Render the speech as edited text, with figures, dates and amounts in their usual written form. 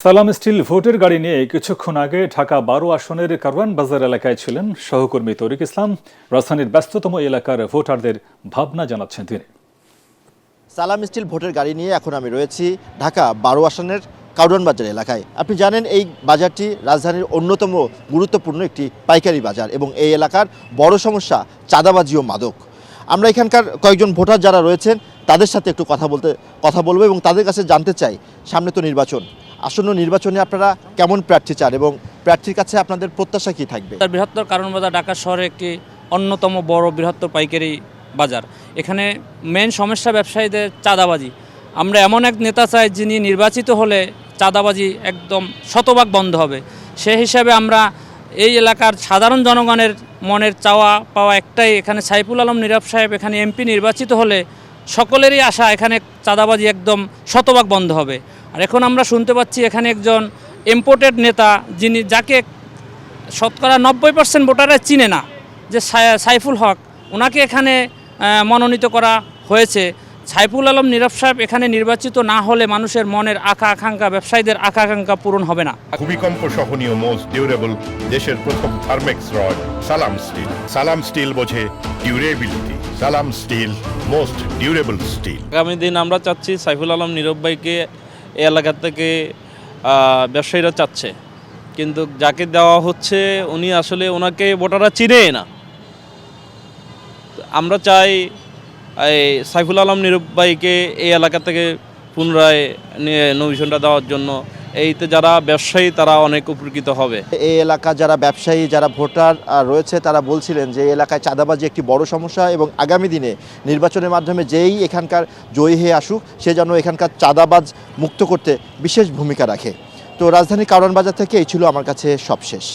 সালাম স্টিল ভোটের গাড়ি নিয়ে কিছুক্ষণ আগে ঢাকা 12 আসনের কারওয়ান বাজার এলাকায় ছিলেন সহকর্মী তরিক ইসলাম। রাজধানীর ব্যস্ততম এলাকার ভোটারদের ভাবনা জানাচ্ছেন তিনি। সালাম স্টিল ভোটের গাড়ি নিয়ে এখন আমি রয়েছি ঢাকা 12 আসনের কারওয়ান বাজার এলাকায়। আপনি জানেন এই বাজারটি রাজধানীর অন্যতম গুরুত্বপূর্ণ একটি পাইকারি বাজার এবং এই এলাকার বড় সমস্যা চাঁদাবাজি ও মাদক। আমরা এখানকার কয়েকজন ভোটার যারা রয়েছেন তাদের সাথে একটু কথা বলবো এবং তাদের কাছে জানতে চাই, সামনে তো নির্বাচন, আসন্ন নির্বাচনে আপনারা কেমন প্রার্থী চান এবং প্রার্থীর কাছে আপনাদের প্রত্যাশা কী থাকবে? বৃহত্তর কারওয়ান বাজার ঢাকা শহরে একটি অন্যতম বড় বৃহত্তর পাইকারি বাজার। এখানে মেন সমস্যা ব্যবসায়ীদের চাঁদাবাজি। আমরা এমন এক নেতা চাই যিনি নির্বাচিত হলে চাঁদাবাজি একদম শতভাগ বন্ধ হবে। সে হিসাবে আমরা এই এলাকার সাধারণ জনগণের মনের চাওয়া পাওয়া একটাই, এখানে সাইফুল আলম নীরব সাহেব এখানে এমপি নির্বাচিত হলে সকলেরই আশা এখানে চাঁদাবাজি একদম শতভাগ বন্ধ হবে। আর এখন আমরা শুনতে পাচ্ছি এখানে একজন ইম্পোর্টেড নেতা যাকে শতকরা 90% ভোটাররা চিনে না, যে সাইফুল হক, ওনাকে এখানে মনোনীত করা হয়েছে। সাইফুল আলম নীরব সাহেব এখানে নির্বাচিত না হলে মানুষের মনের আকাঙ্ক্ষা, ব্যবসায়ীদের আকাঙ্ক্ষা পূরণ হবে না। ভূমিকম্প সহনীয় মোস্ট ডিউরেবল দেশের প্রথম থার্মেক্স রড সালাম স্টিল। সালাম স্টিল বোঝে ডিউরেবিলিটি। সালাম স্টিল মোস্ট ডিউরেবল স্টিল। আগামী দিন আমরা চাচ্ছি সাইফুল আলম নীরব ভাইকে এই এলাকা থেকে ব্যবসায়ীরা চাচ্ছে, কিন্তু যাকে দেওয়া হচ্ছে উনি আসলে ওনাকে ভোটাররা চিনে না। আমরা চাই এই সাইফুল আলম নীরব ভাইকে এই এলাকা থেকে পুনরায় নমিনেশনটা দেওয়ার জন্য। এইতে যারা ব্যবসায়ী তারা অনেক উপকৃত হবে। এই এলাকা যারা ব্যবসায়ী, যারা ভোটার রয়েছে তারা বলছিলেন যে এই এলাকায় চাঁদাবাজি একটি বড় সমস্যা এবং আগামী দিনে নির্বাচনের মাধ্যমে যেই এখানকার জয়ী হয়ে আসুক সে যেন এখানকার চাঁদাবাজ মুক্ত করতে বিশেষ ভূমিকা রাখে। তো রাজধানী কারওয়ান বাজার থেকে এই ছিল আমার কাছে সবশেষ।